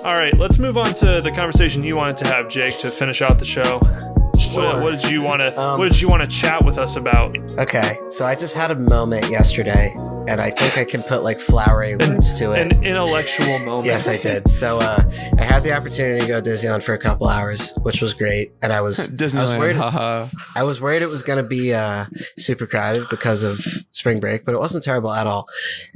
All right, let's move on to the conversation you wanted to have, Jake, to finish out the show. Sure. What did you want to chat with us about? Okay, so I just had a moment yesterday, and I think I can put like flowery words to it. An intellectual moment. Yes, I did. So I had the opportunity to go to Disneyland for a couple hours, which was great. And I was worried. I was worried it was going to be super crowded because of spring break, but it wasn't terrible at all.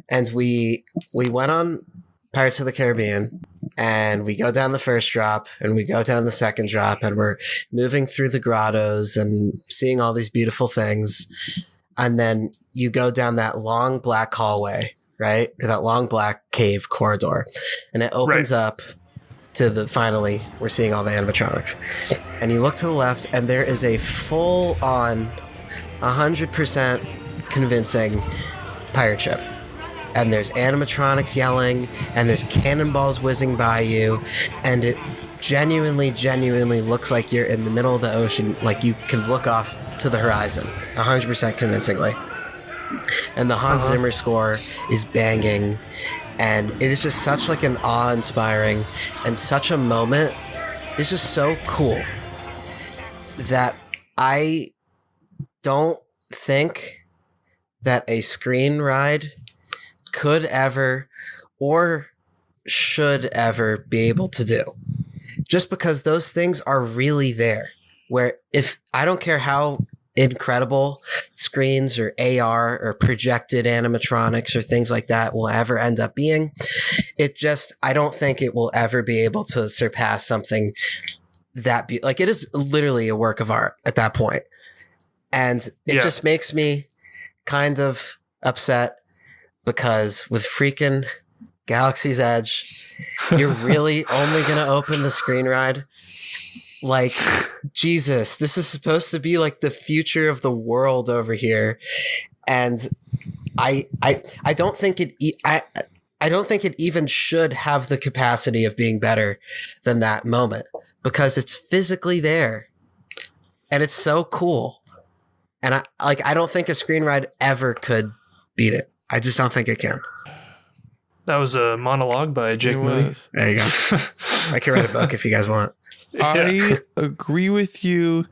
And we went on Pirates of the Caribbean. And we go down the first drop and we go down the second drop and we're moving through the grottos and seeing all these beautiful things. And then you go down that long black hallway, right? Or that long black cave corridor. And it opens up to finally, we're seeing all the animatronics. And you look to the left and there is a full on 100% convincing pirate ship. And there's animatronics yelling, and there's cannonballs whizzing by you, and it genuinely looks like you're in the middle of the ocean, like you can look off to the horizon, 100% convincingly. And the Hans Zimmer score is banging, and it is just such like an awe-inspiring and such a moment. It's just so cool that I don't think that a screen ride could ever or should ever be able to do, just because those things are really there. Where if I don't care how incredible screens or AR or projected animatronics or things like that will ever end up being, I don't think it will ever be able to surpass something that like it is literally a work of art at that point. And it just makes me kind of upset, because with freaking Galaxy's Edge, you're really only going to open the screen ride? Like, Jesus, this is supposed to be like the future of the world over here. And I don't think I don't think it even should have the capacity of being better than that moment, because it's physically there and it's so cool. And I don't think a screen ride ever could beat it. I just don't think it can. That was a monologue by Jake Williams. There you go. I can write a book if you guys want. I agree with you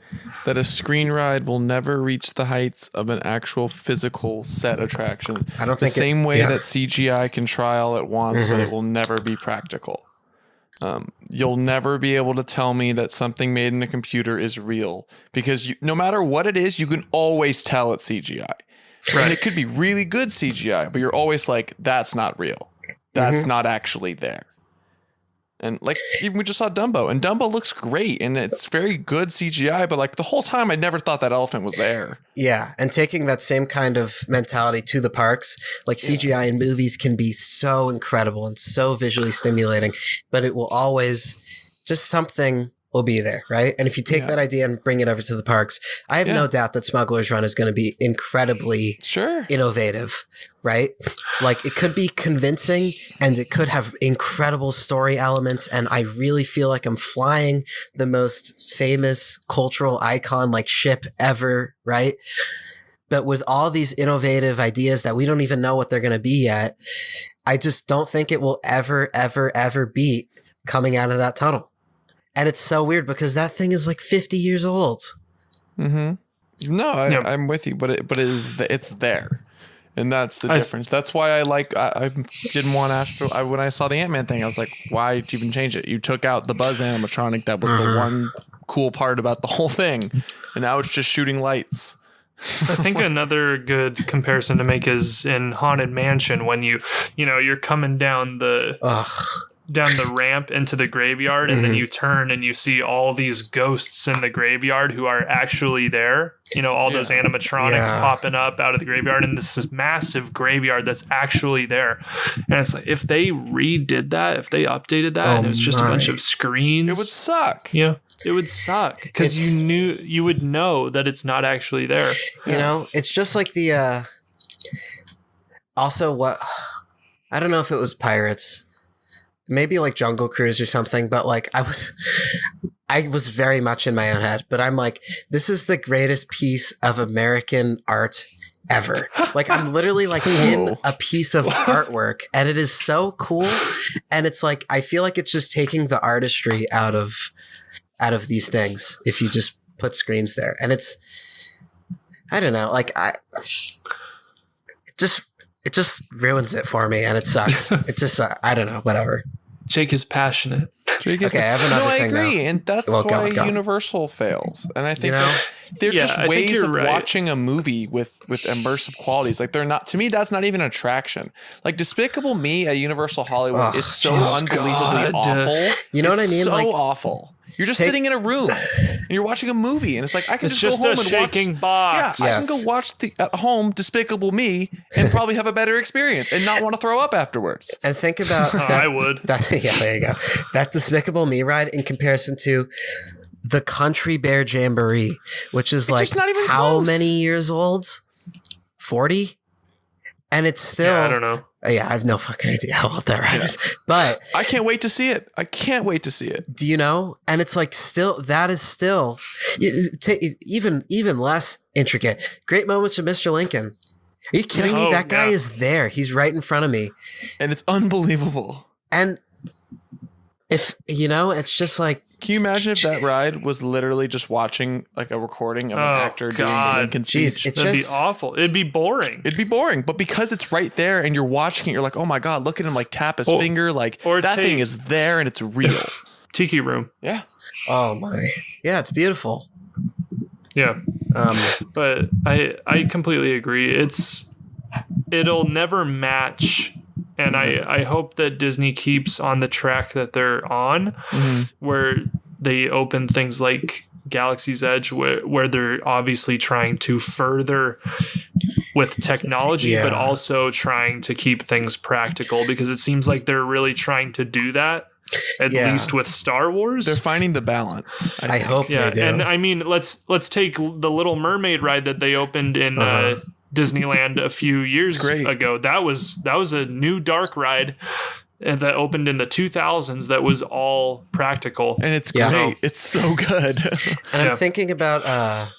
that a screen ride will never reach the heights of an actual physical set attraction. I don't think the same way that CGI can try all it wants, but it will never be practical. You'll never be able to tell me that something made in a computer is real, because no matter what it is, you can always tell it's CGI. Right. And it could be really good CGI, but you're always like, that's not real. That's not actually there. And like, even we just saw Dumbo, and Dumbo looks great and it's very good CGI, but like the whole time I never thought that elephant was there. Yeah. And taking that same kind of mentality to the parks, like CGI in movies can be so incredible and so visually stimulating, but it will always just something will be there, right? And if you take that idea and bring it over to the parks, I have no doubt that Smuggler's Run is going to be incredibly innovative, right? Like, it could be convincing and it could have incredible story elements, and I really feel like I'm flying the most famous cultural icon like ship ever, right? But with all these innovative ideas that we don't even know what they're going to be yet, I just don't think it will ever beat coming out of that tunnel. And it's so weird because that thing is like 50 years old. No, I'm with you, but it's there, and that's the difference. That's why I didn't want Astro. When I saw the Ant-Man thing, I was like, why did you even change it? You took out the Buzz animatronic that was the one cool part about the whole thing, and now it's just shooting lights. I think another good comparison to make is in Haunted Mansion, when you're coming down the ramp into the graveyard, and then you turn and you see all these ghosts in the graveyard who are actually there. All those animatronics popping up out of the graveyard in this massive graveyard that's actually there. And it's like, if they redid that, if they updated that, and it was just a bunch of screens, it would suck. Yeah. It would suck because you would know that it's not actually there. It's just like the also what, I don't know if it was Pirates, maybe like Jungle Cruise or something, but like I was very much in my own head, but I'm like, this is the greatest piece of American art ever. Like I'm literally like in a piece of artwork, and it is so cool. And it's like I feel like it's just taking the artistry out of these things if you just put screens there. And it's, I don't know, like it just ruins it for me, and it sucks. It just I don't know, whatever. Jake is passionate. Okay, I have another thing. I agree, now. and that's why Universal fails. And I think they're just I ways of right. watching a movie with immersive qualities. Like they're not, to me, that's not even an attraction. Like Despicable Me at Universal Hollywood is so unbelievably awful. You know what I mean? So like, awful. You're just sitting in a room and you're watching a movie, and it's like I can just go home and shaking watch. box. Yeah, I can go watch at home Despicable Me and probably have a better experience and not want to throw up afterwards. And think about that. I would. Yeah, there you go. That Despicable Me ride in comparison to the Country Bear Jamboree, which is like not even how close. many years old? 40? And it's still. Yeah, I don't know. Yeah, I have no fucking idea how old that ride is. But I can't wait to see it. I can't wait to see it. do you know? And it's like still, that is still even less intricate. Great Moments with Mr. Lincoln. Are you kidding me? That guy is there. He's right in front of me. And it's unbelievable. And if, it's just like, can you imagine if that ride was literally just watching like a recording of an actor doing the Lincoln speech? That'd be awful. It'd be boring. It'd be boring, but because it's right there and you're watching it, you're like, oh my God, look at him like tap his finger. Like that thing is there and it's real. Tiki Room. Yeah. Oh my. Yeah, it's beautiful. Yeah. But I completely agree. It'll never match. And I hope that Disney keeps on the track that they're on, where they open things like Galaxy's Edge, where they're obviously trying to further with technology, but also trying to keep things practical, because it seems like they're really trying to do that, at least with Star Wars. They're finding the balance. I hope they do. And I mean, let's take the Little Mermaid ride that they opened in Disneyland a few years ago. That was a new dark ride that opened in the 2000s that was all practical. And it's great. It's so good. And I'm thinking about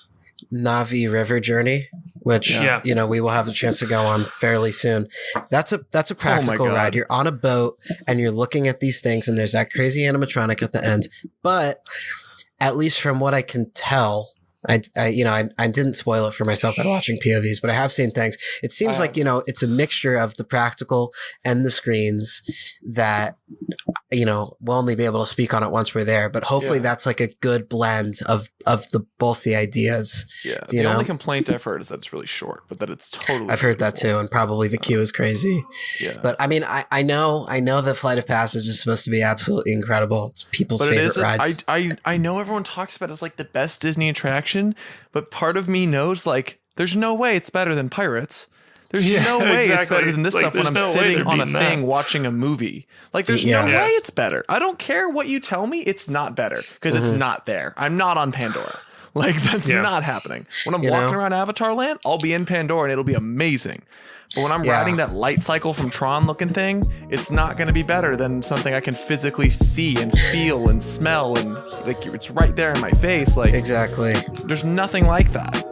Navi River Journey, which we will have the chance to go on fairly soon. That's a practical ride. You're on a boat and you're looking at these things, and there's that crazy animatronic at the end. But at least from what I can tell, I didn't spoil it for myself by watching POVs, but I have seen things. It seems like, it's a mixture of the practical and the screens that, we'll only be able to speak on it once we're there, but hopefully that's like a good blend of both the ideas. Yeah. The only complaint I've heard is that it's really short, but that it's totally. I've heard that too. And probably the queue is crazy. Yeah. But I mean, I know that Flight of Passage is supposed to be absolutely incredible. It's people's favorite rides. I know everyone talks about it as like the best Disney attraction, but part of me knows like there's no way it's better than Pirates. There's no way it's better than this stuff when I'm sitting on a thing watching a movie. Like there's no way it's better. I don't care what you tell me, it's not better because it's not there. I'm not on Pandora. Like that's not happening. When I'm walking around Avatar Land, I'll be in Pandora and it'll be amazing. But when I'm riding that light cycle from Tron looking thing, it's not going to be better than something I can physically see and feel and smell, and like it's right there in my face. Like exactly. There's nothing like that.